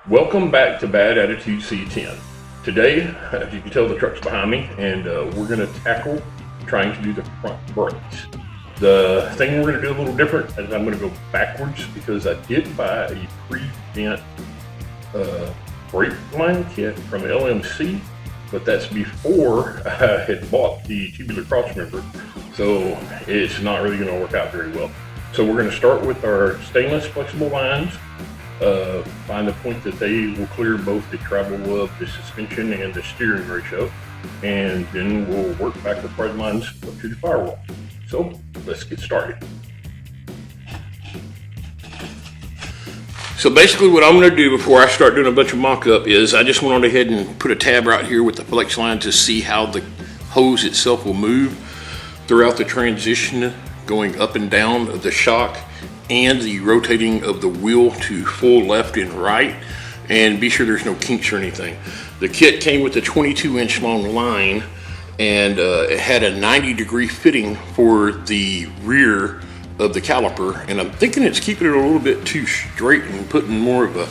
Welcome back to Bad Attitude C-10. Today, as you can tell, the truck's behind me, and we're going to tackle trying to do the front brakes. The thing we're going to do a little different is I'm going to go backwards because I did buy a pre-bent brake line kit from LMC, but that's before I had bought the tubular cross member, so it's not really going to work out very well. So we're going to start with our stainless flexible lines. Find the point that they will clear both the travel of the suspension and the steering ratio, and then we'll work back the thread lines up to the firewall. So let's get started. So basically what I'm going to do before I start doing a bunch of mock-up is I just went on ahead and put a tab right here with the flex line to see how the hose itself will move throughout the transition going up and down of the shock and the rotating of the wheel to full left and right, and be sure there's no kinks or anything. The kit came with a 22-inch long line, and it had a 90-degree fitting for the rear of the caliper, and I'm thinking it's keeping it a little bit too straight and putting more of a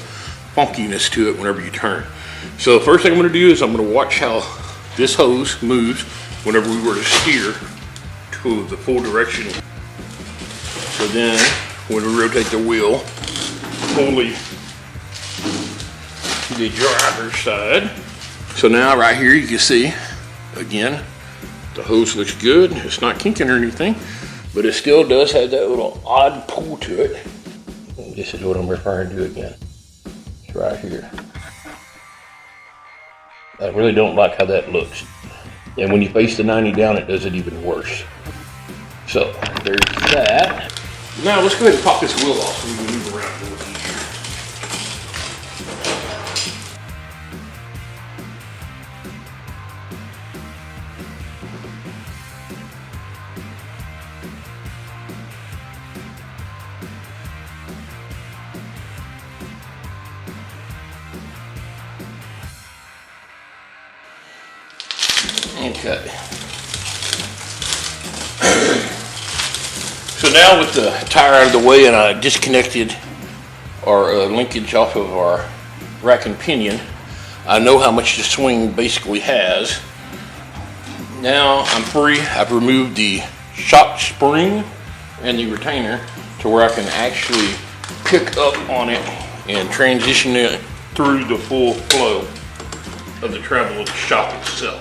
funkiness to it whenever you turn. So the first thing I'm going to do is I'm going to watch how this hose moves whenever we were to steer to the full direction. So then when we rotate the wheel fully to the driver's side. So now right here you can see, again, the hose looks good. It's not kinking or anything, but it still does have that little odd pull to it. And this is what I'm referring to again. It's right here. I really don't like how that looks. And when you face the 90 down, it does it even worse. So there's that. Now let's go ahead and pop this wheel off so we can move around a little easier. Okay. So now with the tire out of the way and I disconnected our linkage off of our rack and pinion, I know how much the swing basically has. Now I'm free. I've removed the shock spring and the retainer to where I can actually pick up on it and transition it through the full flow of the travel of the shock itself.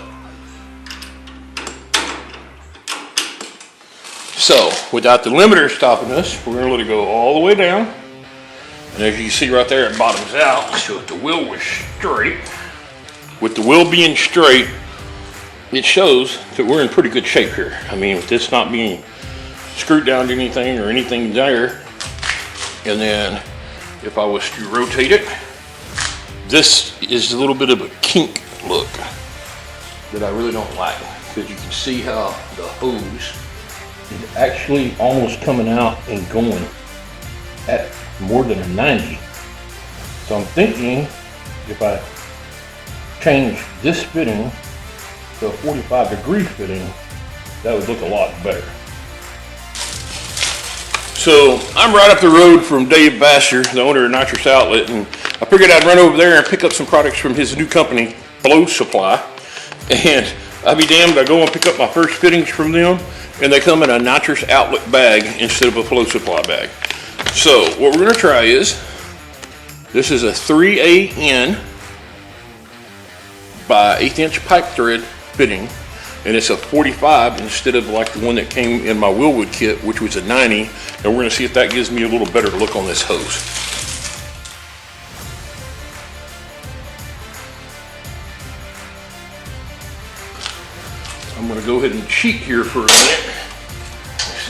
So, without the limiter stopping us, we're going to let it go all the way down. And as you can see right there, it bottoms out. So if the wheel was straight, with the wheel being straight, it shows that we're in pretty good shape here. I mean, with this not being screwed down to anything or anything there. And then if I was to rotate it, this is a little bit of a kink look that I really don't like, because you can see how the hose is actually almost coming out and going at more than a 90. So I'm thinking if I change this fitting to a 45-degree fitting, that would look a lot better. So I'm right up the road from Dave Bassler, the owner of Nitrous Outlet, and I figured I'd run over there and pick up some products from his new company, Blow Supply. And I'll be damned, I go and pick up my first fittings from them, and they come in a Nitrous Outlet bag instead of a Flow Supply bag. So what we're going to try is, this is a 3AN by 1/8 inch pipe thread fitting, and it's a 45 instead of like the one that came in my Willwood kit, which was a 90, and we're going to see if that gives me a little better look on this hose. I'm going to go ahead and cheat here for a minute.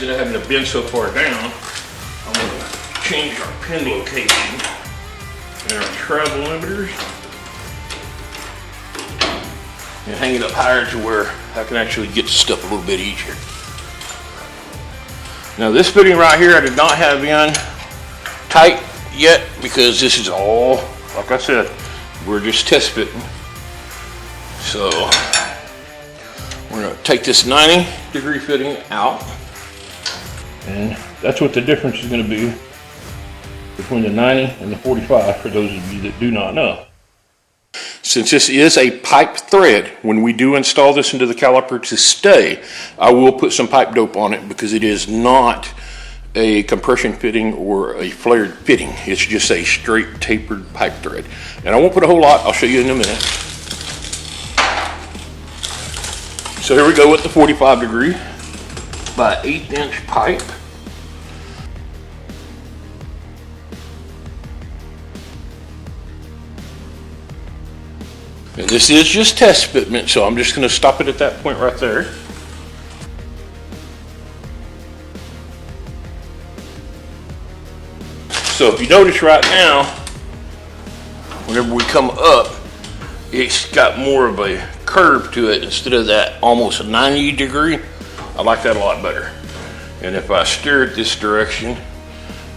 Instead of having to bend so far down, I'm going to change our pin location and our travel limiters. and hang it up higher to where I can actually get the stuff a little bit easier. Now this fitting right here I did not have in tight yet because this is all, like I said, we're just test fitting. So we're going to take this 90-degree fitting out, and that's what the difference is going to be between the 90 and the 45 for those of you that do not know. Since this is a pipe thread, when we do install this into the caliper to stay, I will put some pipe dope on it because it is not a compression fitting or a flared fitting. It's just a straight tapered pipe thread. And I won't put a whole lot, I'll show you in a minute. So here we go with the 45-degree by 1/8" pipe. And this is just test fitment, so I'm just going to stop it at that point right there. So if you notice right now, whenever we come up, it's got more of a curve to it instead of that almost 90-degree. I like that a lot better. And if I steer it this direction,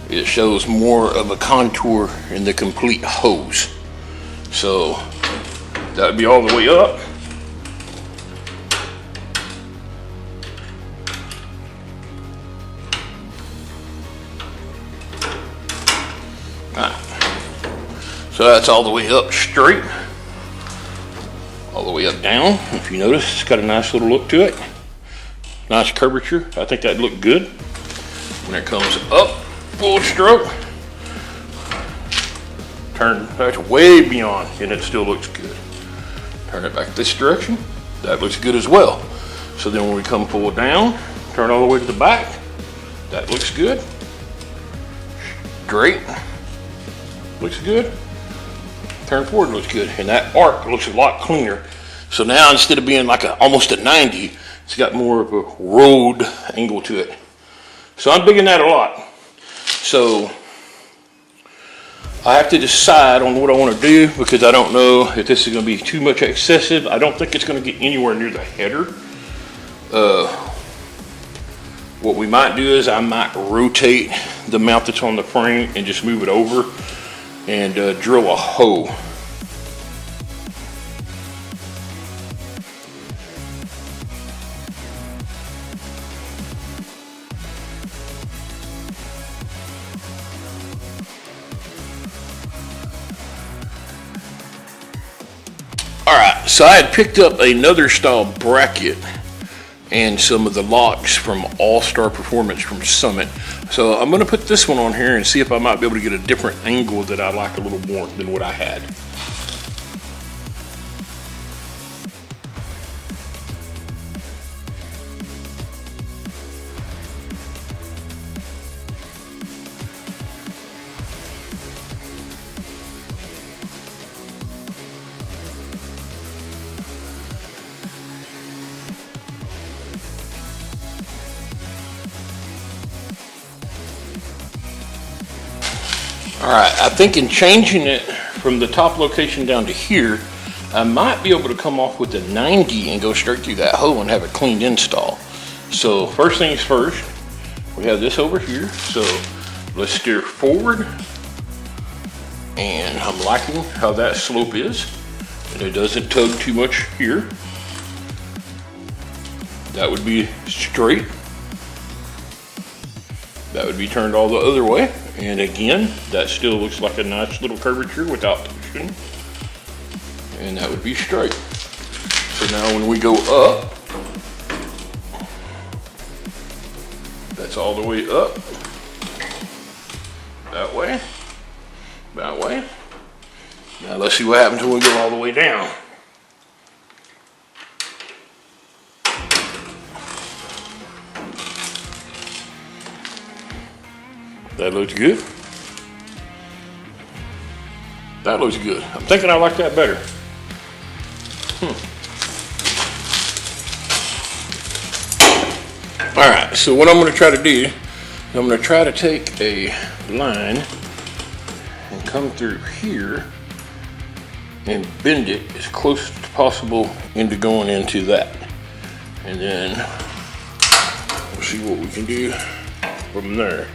it shows more of a contour in the complete hose. So that would be all the way up. So that's all the way up straight, all the way up down. If you notice, it's got a nice little look to it. Nice curvature. I think that looked good. When it comes up full stroke, turn that's way beyond, and it still looks good. Turn it back this direction. That looks good as well. So then when we come full down, turn all the way to the back. That looks good. Straight. Looks good. Turn forward looks good. And that arc looks a lot cleaner. So now instead of being like almost a 90, it's got more of a rolled angle to it. So I'm digging that a lot. So I have to decide on what I want to do because I don't know if this is going to be too much excessive. I don't think it's going to get anywhere near the header. What we might do is I might rotate the mount that's on the frame and just move it over and drill a hole. Alright, so I had picked up another style bracket and some of the locks from All-Star Performance from Summit. So I'm going to put this one on here and see if I might be able to get a different angle that I like a little more than what I had. Alright, I think in changing it from the top location down to here, I might be able to come off with a 90 and go straight through that hole and have a clean install. So first things first, we have this over here. So let's steer forward. And I'm liking how that slope is. And it doesn't tug too much here. That would be straight. That would be turned all the other way. And again, that still looks like a nice little curvature without touching. And that would be straight. So now when we go up, that's all the way up. That way. That way. Now let's see what happens when we go all the way down. That looks good. That looks good. I'm thinking I like that better. All right, so what I'm going to try to do, I'm going to try to take a line and come through here and bend it as close as possible into going into that. And then we'll see what we can do from there.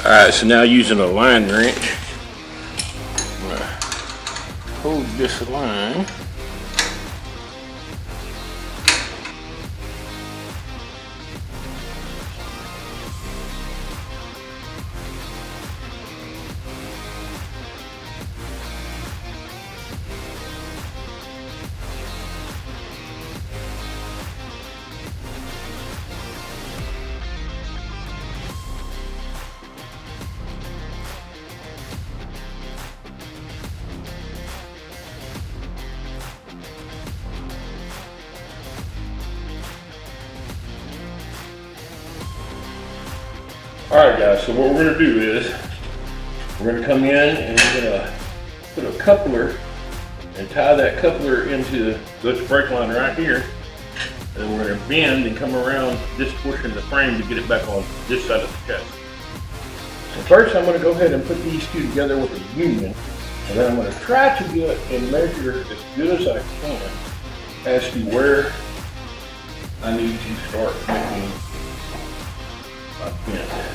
Alright, so now using a line wrench, I'm gonna hold this line. Alright guys, so what we're going to do is, we're going to come in and we're going to put a coupler and tie that coupler into this brake line right here. And we're going to bend and come around this portion of the frame to get it back on this side of the chassis. So first I'm going to go ahead and put these two together with a union. And then I'm going to try to get and measure as good as I can as to where I need to start making my bend.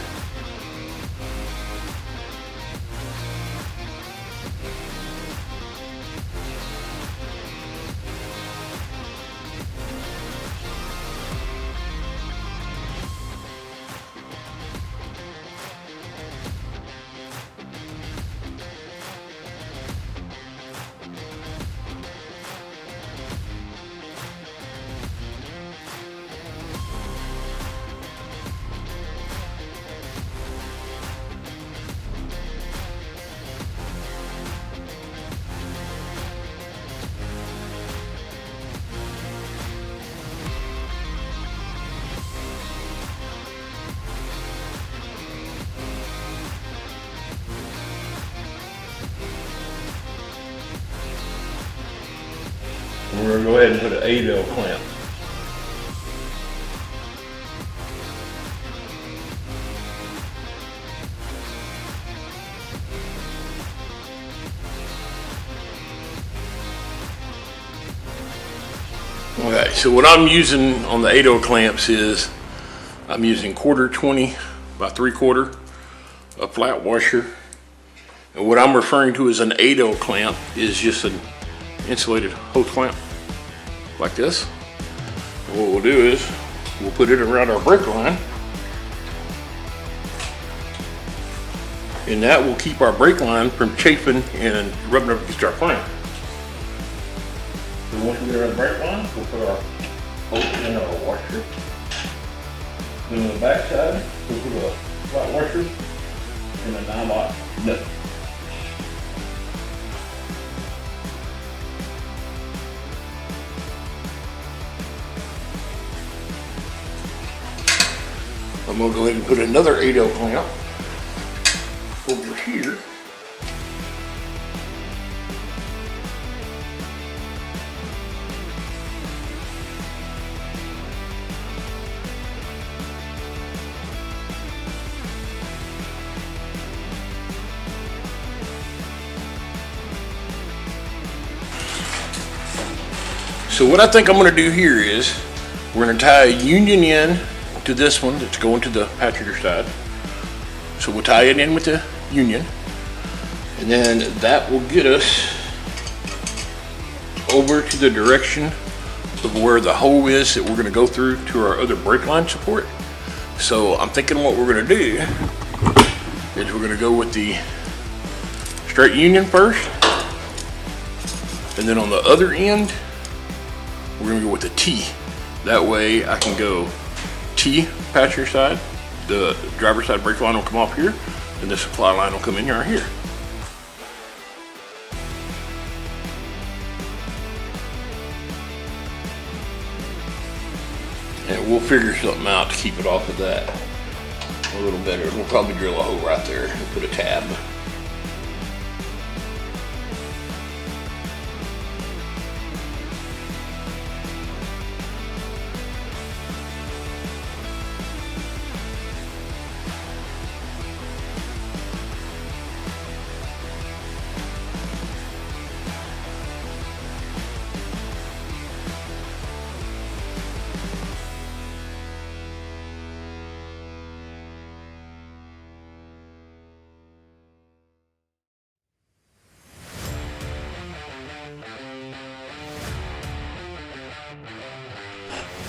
And we're going to go ahead and put an 8L clamp. Okay, so what I'm using on the 8L clamps is I'm using 1/4 20 by 3/4, a flat washer. And what I'm referring to as an 8L clamp is just an insulated hose clamp like this. And what we'll do is we'll put it around our brake line, and that will keep our brake line from chafing and rubbing up against our frame. So once we get our brake line, we'll put our bolt in our washer. Then on the back side, we'll put a flat washer and a 9-lot nut. I'm going to go ahead and put another 8L clamp over here. So what I think I'm going to do here is we're going to tie a union in to this one that's going to the passenger side. So we'll tie it in with the union, and then that will get us over to the direction of where the hole is that we're going to go through to our other brake line support. So I'm thinking what we're going to do is we're going to go with the straight union first, and then on the other end we're going to go with the T. That way I can go T passenger side, the driver's side brake line will come off here, and the supply line will come in right here. And we'll figure something out to keep it off of that a little better. We'll probably drill a hole right there and put a tab.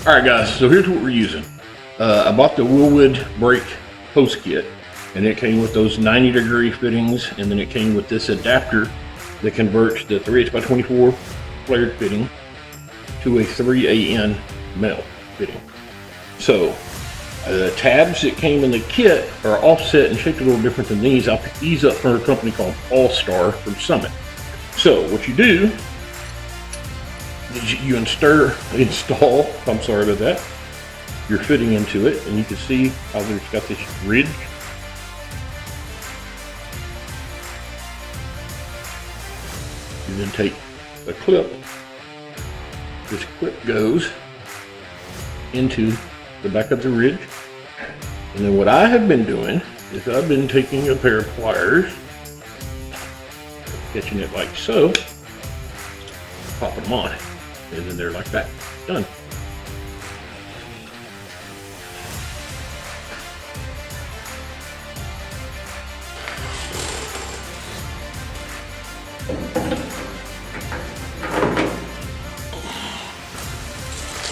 Alright guys, so here's what we're using. I bought the Willwood brake hose kit, and it came with those 90-degree fittings, and then it came with this adapter that converts the 3/8x24 flared fitting to a 3AN metal fitting. So the tabs that came in the kit are offset and shaped a little different than these. I picked these up from a company called All-Star from Summit. So what you do, you install, I'm sorry about that, your fitting into it, and you can see how there's got this ridge. You then take a clip, this clip goes into the back of the ridge, and then what I have been doing is I've been taking a pair of pliers, catching it like so, popping them on. And then they're like that. Done.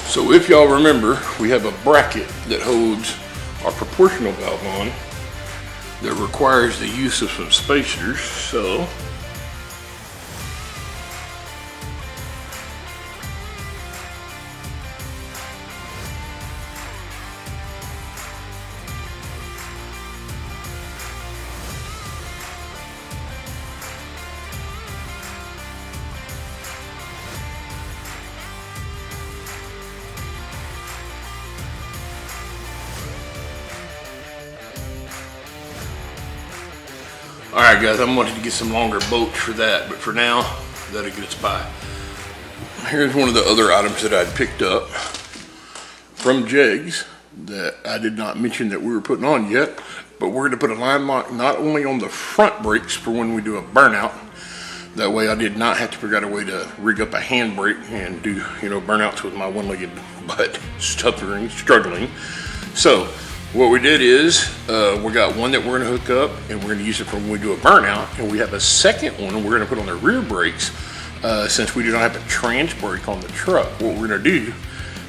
So if y'all remember, we have a bracket that holds our proportional valve on that requires the use of some spacers. So alright guys, I'm wanting to get some longer bolts for that, but for now, that'll get us by. Here's one of the other items that I'd picked up from Jegs that I did not mention that we were putting on yet, but we're going to put a line lock not only on the front brakes for when we do a burnout. That way I did not have to figure out a way to rig up a handbrake and do, burnouts with my one-legged butt struggling. So what we did is we got one that we're going to hook up and we're going to use it for when we do a burnout, and we have a second one we're going to put on the rear brakes since we do not have a trans brake on the truck. What we're going to do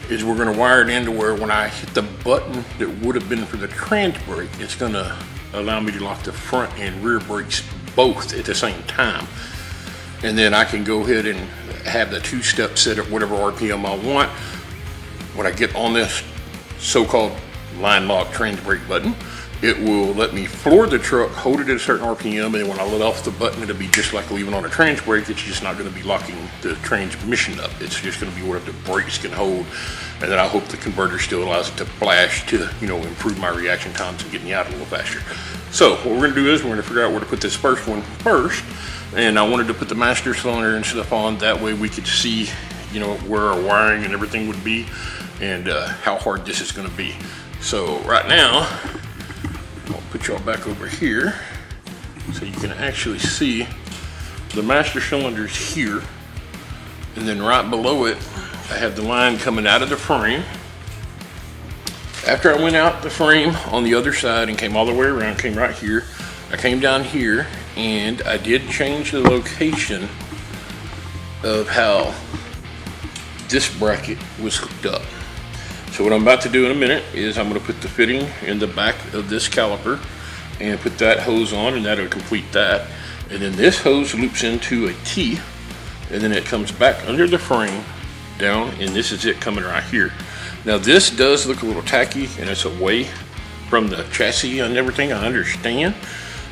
is we're going to wire it into where when I hit the button that would have been for the trans brake, it's going to allow me to lock the front and rear brakes both at the same time. and then I can go ahead and have the two-step set at whatever RPM I want. When I get on this so-called line lock trans brake button, it will let me floor the truck, hold it at a certain RPM, and then when I let off the button, it'll be just like leaving on a trans brake. It's just not going to be locking the transmission up. It's just going to be whatever the brakes can hold. And then I hope the converter still allows it to flash to, you know, improve my reaction times and get me out a little faster. So what we're going to do is we're going to figure out where to put this first one first. And I wanted to put the master cylinder and stuff on. That way we could see, you know, where our wiring and everything would be and how hard this is going to be. So right now, I'll put y'all back over here so you can actually see the master cylinders here, and then right below it I have the line coming out of the frame. After I went out the frame on the other side and came all the way around, came right here, I came down here and I did change the location of how this bracket was hooked up. So what I'm about to do in a minute is I'm going to put the fitting in the back of this caliper and put that hose on, and that'll complete that. And then this hose loops into a T, and then it comes back under the frame down, and this is it coming right here. Now this does look a little tacky and it's away from the chassis and everything, I understand,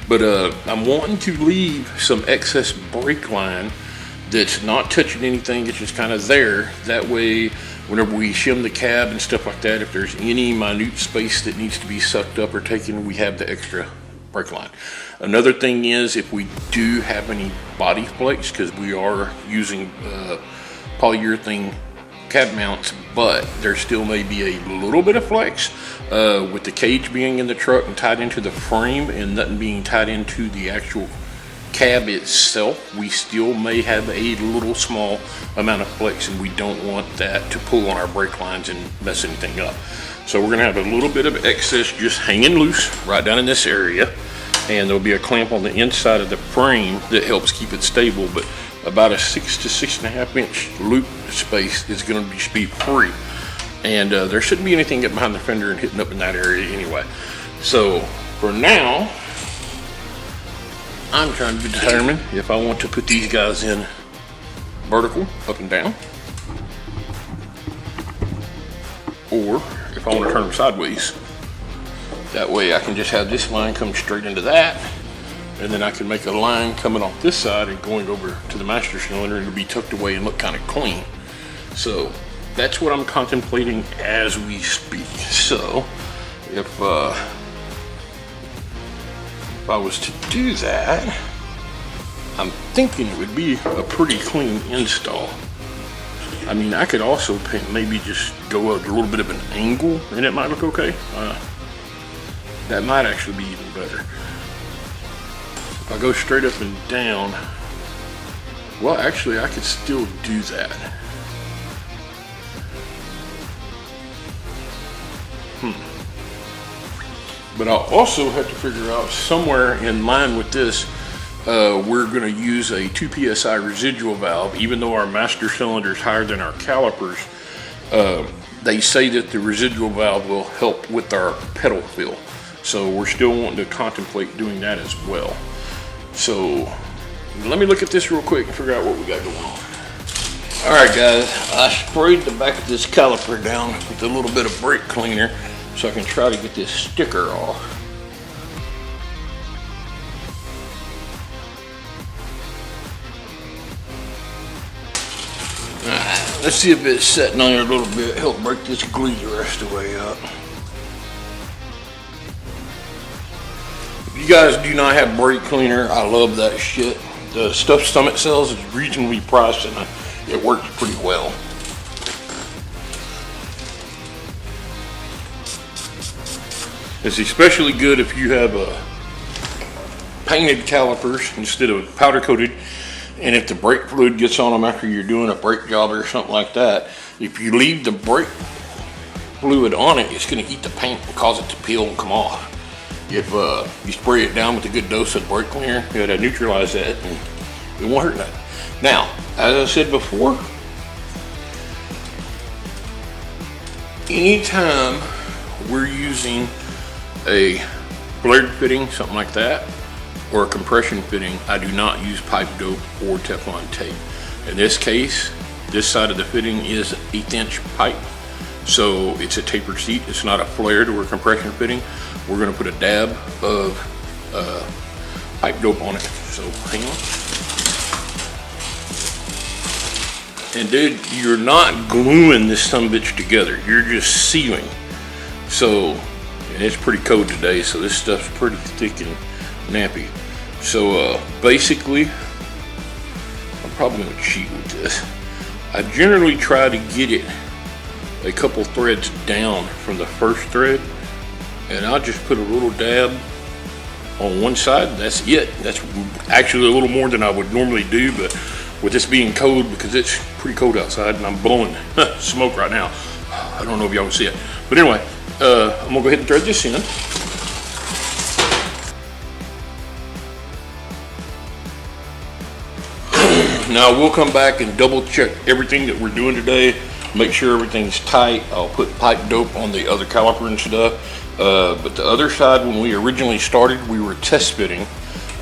but I'm wanting to leave some excess brake line that's not touching anything, it's just kind of there. That way whenever we shim the cab and stuff like that, if there's any minute space that needs to be sucked up or taken, we have the extra brake line. Another thing is, if we do have any body flakes, because we are using polyurethane cab mounts, but there still may be a little bit of flex with the cage being in the truck and tied into the frame and nothing being tied into the actual cab itself, we still may have a little small amount of flex, and we don't want that to pull on our brake lines and mess anything up. So we're gonna have a little bit of excess just hanging loose right down in this area, and there'll be a clamp on the inside of the frame that helps keep it stable, but about a 6 to 6.5 inch loop space is gonna be speed free, and there shouldn't be anything getting behind the fender and hitting up in that area anyway. So for now, I'm trying to determine if I want to put these guys in vertical, up and down, or if I want to turn them sideways. That way I can just have this line come straight into that, and then I can make a line coming off this side and going over to the master cylinder, and it'll be tucked away and look kind of clean. So that's what I'm contemplating as we speak. So if I was to do that, I'm thinking it would be a pretty clean install. I mean, I could also maybe just go a little bit of an angle and it might look okay. That might actually be even better. If I go straight up and down, well, actually I could still do that. But I'll also have to figure out somewhere in line with this, we're going to use a 2 psi residual valve. Even though our master cylinder is higher than our calipers, they say that the residual valve will help with our pedal feel. So we're still wanting to contemplate doing that as well. So let me look at this real quick and figure out what we got going on. All right, guys, I sprayed the back of this caliper down with a little bit of brake cleaner so I can try to get this sticker off. Alright, let's see if it's setting on here a little bit, help break this glue the rest of the way up. If you guys do not have brake cleaner, I love that shit. The stuff Summit sells is reasonably priced and it works pretty well. It's especially good if you have painted calipers instead of powder coated, and if the brake fluid gets on them after you're doing a brake job or something like that, if you leave the brake fluid on it, it's going to eat the paint and cause it to peel and come off. If you spray it down with a good dose of brake cleaner, it'll neutralize that and it won't hurt nothing. Now, as I said before, anytime we're using a flared fitting, something like that, or a compression fitting, I do not use pipe dope or Teflon tape. In this case, this side of the fitting is 1/8 inch pipe. So it's a tapered seat. It's not a flared or a compression fitting. We're gonna put a dab of pipe dope on it. So hang on. And dude, you're not gluing this sumbitch together. You're just sealing. So, and it's pretty cold today, so this stuff's pretty thick and nappy. So basically, I'm probably gonna cheat with this. I generally try to get it a couple threads down from the first thread, and I'll just put a little dab on one side. That's it. That's actually a little more than I would normally do, but with this being cold, because it's pretty cold outside and I'm blowing smoke right now, I don't know if y'all can see it, but anyway, I'm gonna go ahead and thread this in. Now we'll come back and double check everything that we're doing today, make sure everything's tight. I'll put pipe dope on the other caliper and stuff, but the other side, when we originally started, we were test fitting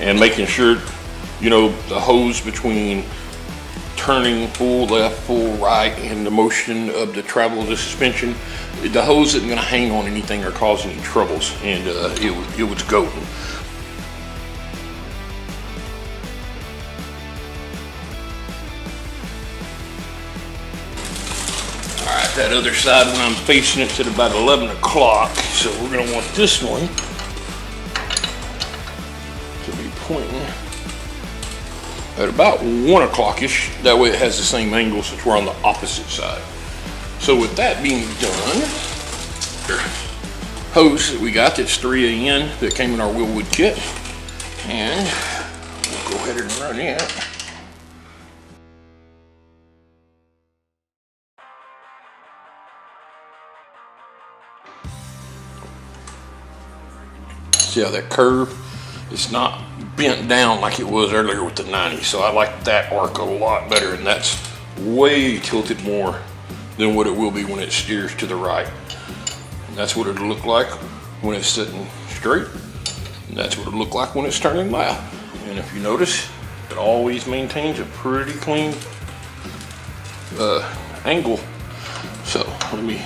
and making sure, you know, the hose between turning full left, full right, and the motion of the travel of the suspension, the hose isn't going to hang on anything or cause any troubles, and it was golden. Alright, that other side, when I'm facing it's at about 11 o'clock, so we're going to want this one to be pointing at about 1 o'clock-ish. That way it has the same angle since we're on the opposite side. So with that being done, hose that we got that's 3AN that came in our Willwood kit, and we'll go ahead and run it. See how that curve? It's not bent down like it was earlier with the 90, so I like that arc a lot better, and that's way tilted more than what it will be when it steers to the right. And that's what it'll look like when it's sitting straight, and that's what it'll look like when it's turning left. And if you notice, it always maintains a pretty clean angle. So let me,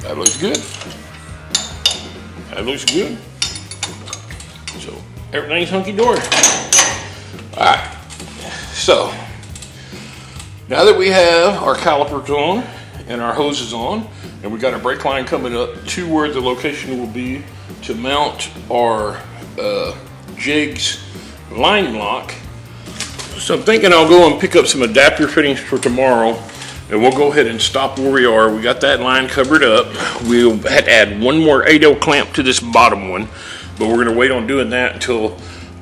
that looks good. That looks good. So everything's hunky-dory. Alright, so now that we have our calipers on and our hoses on, and we got our brake line coming up to where the location will be to mount our jigs line lock. So I'm thinking I'll go and pick up some adapter fittings for tomorrow, and we'll go ahead and stop where we are. We got that line covered up. We'll have to add one more 8L clamp to this bottom one, but we're gonna wait on doing that until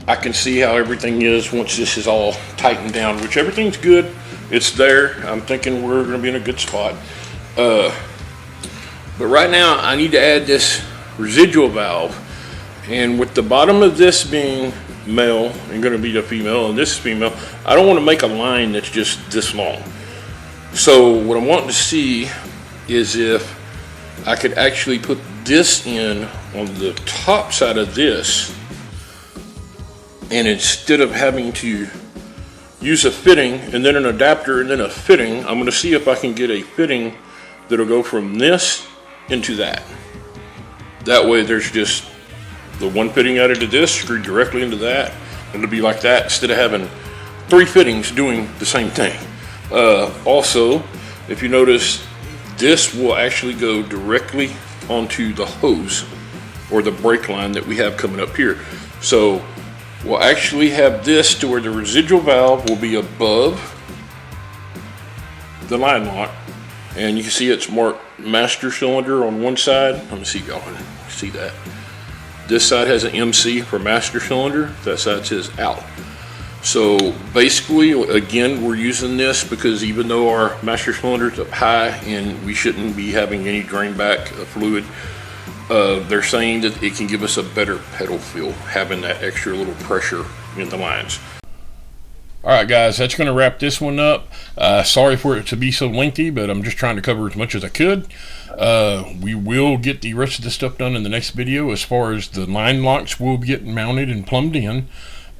I can see how everything is once this is all tightened down, which everything's good. It's there. I'm thinking we're gonna be in a good spot. But right now I need to add this residual valve, and with the bottom of this being male and gonna be the female, and this is female, I don't wanna make a line that's just this long. So what I'm wanting to see is if I could actually put this in on the top side of this, and instead of having to use a fitting and then an adapter and then a fitting, I'm going to see if I can get a fitting that'll go from this into that. That way there's just the one fitting added to this, screwed directly into that, and it'll be like that instead of having 3 fittings doing the same thing. Also, if you notice, this will actually go directly onto the hose or the brake line that we have coming up here. So we'll actually have this to where the residual valve will be above the line lock, and you can see it's marked master cylinder on one side. Let me see if y'all can see that. This side has an MC for master cylinder, that side says out. So basically, again, we're using this because even though our master cylinder is up high and we shouldn't be having any drain back fluid, they're saying that it can give us a better pedal feel, having that extra little pressure in the lines. Alright guys, that's going to wrap this one up. Sorry for it to be so lengthy, but I'm just trying to cover as much as I could. We will get the rest of the stuff done in the next video. As far as the line locks will be getting mounted and plumbed in.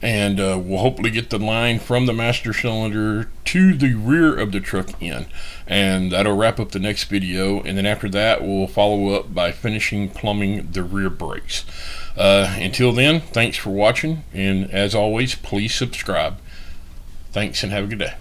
And we'll hopefully get the line from the master cylinder to the rear of the truck in. And that'll wrap up the next video. And then after that, we'll follow up by finishing plumbing the rear brakes. Until then, thanks for watching. And as always, please subscribe. Thanks and have a good day.